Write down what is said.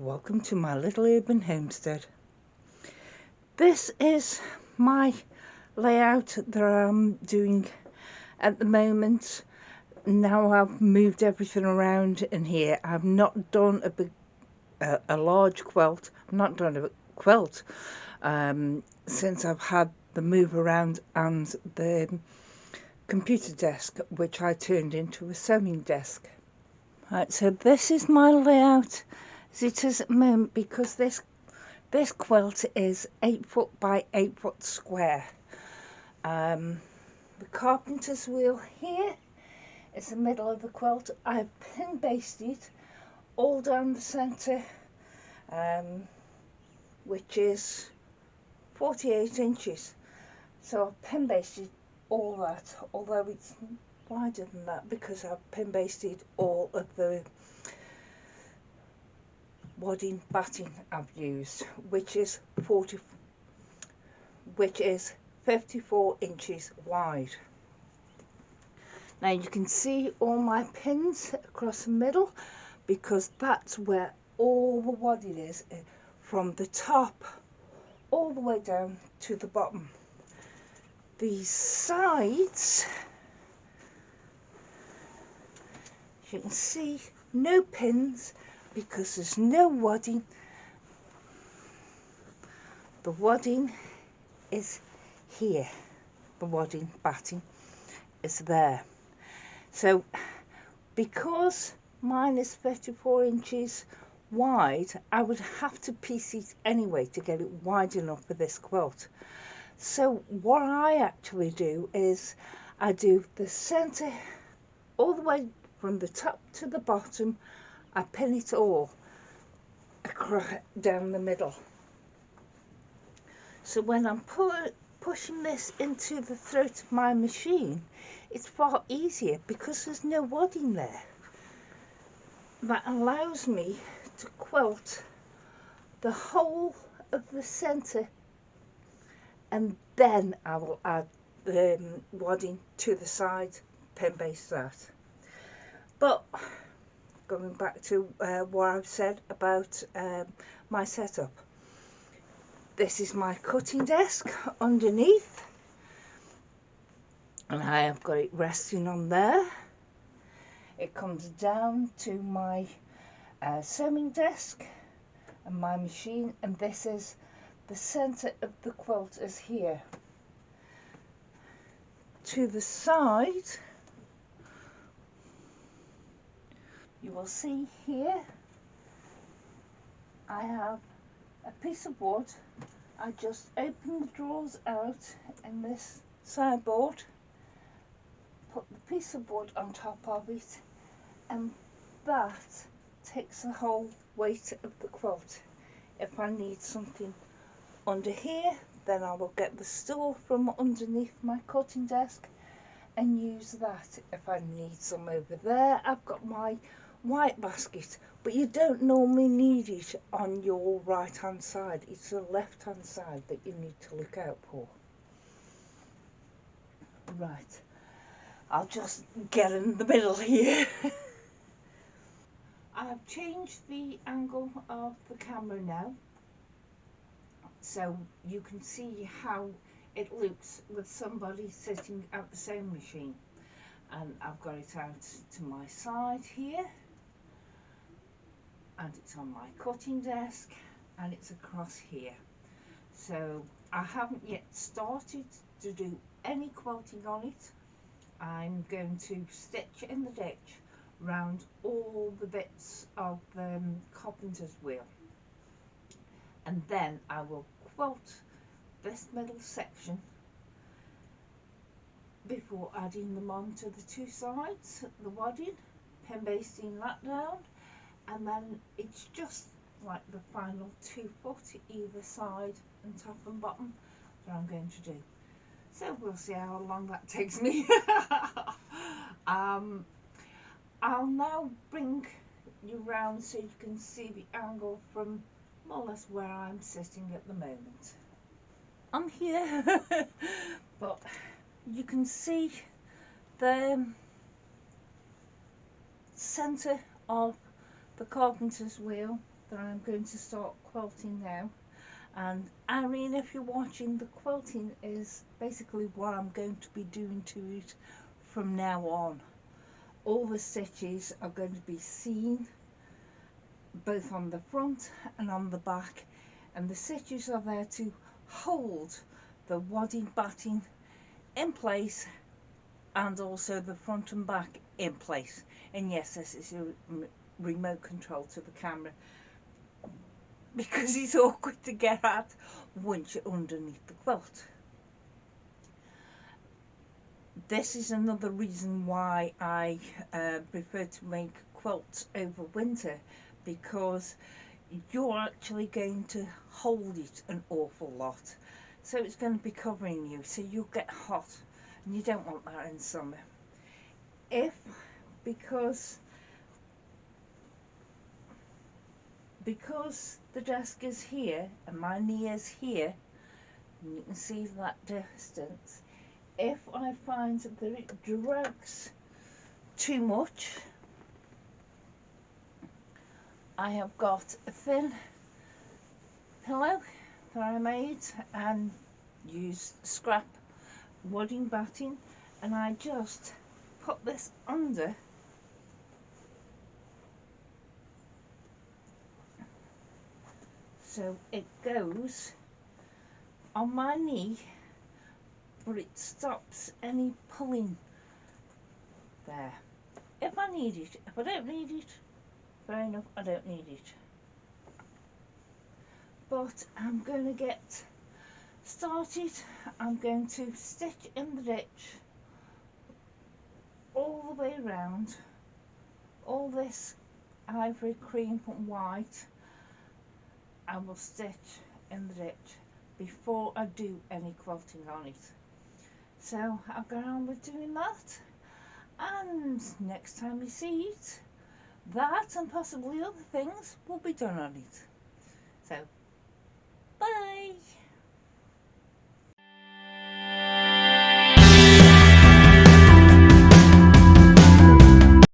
Welcome to my little urban homestead. This is my layout that I'm doing at the moment. Now I've moved everything around in here. I've not done a large quilt. I've not done a quilt since I've had the move around and the computer desk, which I turned into a sewing desk. Right, so this is my layout as it is at the moment, because this quilt is 8 foot by 8 foot square. The carpenter's wheel here is the middle of the quilt. I've pin basted all down the centre, which is 48 inches. So I've pin basted all that, although it's wider than that because I've pin basted all of the wadding batting I've used, which is 54 inches wide. Now you can see all my pins across the middle because that's where all the wadding is, from the top all the way down to the bottom. These sides, you can see, no pins because there's no wadding. The wadding is here. The wadding batting is there. So because mine is 54 inches wide, I would have to piece it anyway to get it wide enough for this quilt. So what I actually do is I do the centre all the way from the top to the bottom. I pin it all across down the middle. So when I'm pushing this into the throat of my machine, it's far easier because there's no wadding there. That allows me to quilt the whole of the centre, and then I will add the wadding to the side, pin base that. But going back to what I've said about my setup, this is my cutting desk underneath, and I have got it resting on there. It comes down to my sewing desk and my machine, and this is the centre of the quilt is here. To the side, you will see here I have a piece of wood. I just open the drawers out in this sideboard, put the piece of wood on top of it, and that takes the whole weight of the quilt. If I need something under here, then I will get the stool from underneath my cutting desk and use that. If I need some over there, I've got my white basket, but you don't normally need it on your right hand side. It's the left hand side that you need to look out for. Right, I'll just get in the middle here. I've changed the angle of the camera now, so you can see how it looks with somebody sitting at the sewing machine. And I've got it out to my side here, and it's on my cutting desk, and it's across here. So I haven't yet started to do any quilting on it. I'm going to stitch in the ditch round all the bits of the carpenter's wheel, and then I will quilt this middle section before adding them on to the two sides, the wadding, pin basting that down, and then it's just like the final 2 foot either side and top and bottom that I'm going to do. So we'll see how long that takes me. I'll now bring you round so you can see the angle from more or less where I'm sitting at the moment. I'm here, but you can see the centre of the carpenter's wheel that I'm going to start quilting now. And Irene, if you're watching, the quilting is basically what I'm going to be doing to it from now on. All the stitches are going to be seen both on the front and on the back, and the stitches are there to hold the wadding batting in place and also the front and back in place. And yes, this is a remote control to the camera because it's awkward to get at once you're underneath the quilt. This is another reason why I prefer to make quilts over winter, because you're actually going to hold it an awful lot, so it's going to be covering you, so you'll get hot, and you don't want that in summer. Because the desk is here and my knee is here, and you can see that distance, if I find that it drags too much, I have got a thin pillow that I made and used scrap wadding batting, and I just put this under so it goes on my knee, but it stops any pulling there. If I need it. If I don't need it, fair enough, I don't need it. But I'm going to get started. I'm going to stitch in the ditch all the way around. All this ivory, cream and white I will stitch in the ditch before I do any quilting on it. So I'll go on with doing that, and next time you see it, that and possibly other things will be done on it. So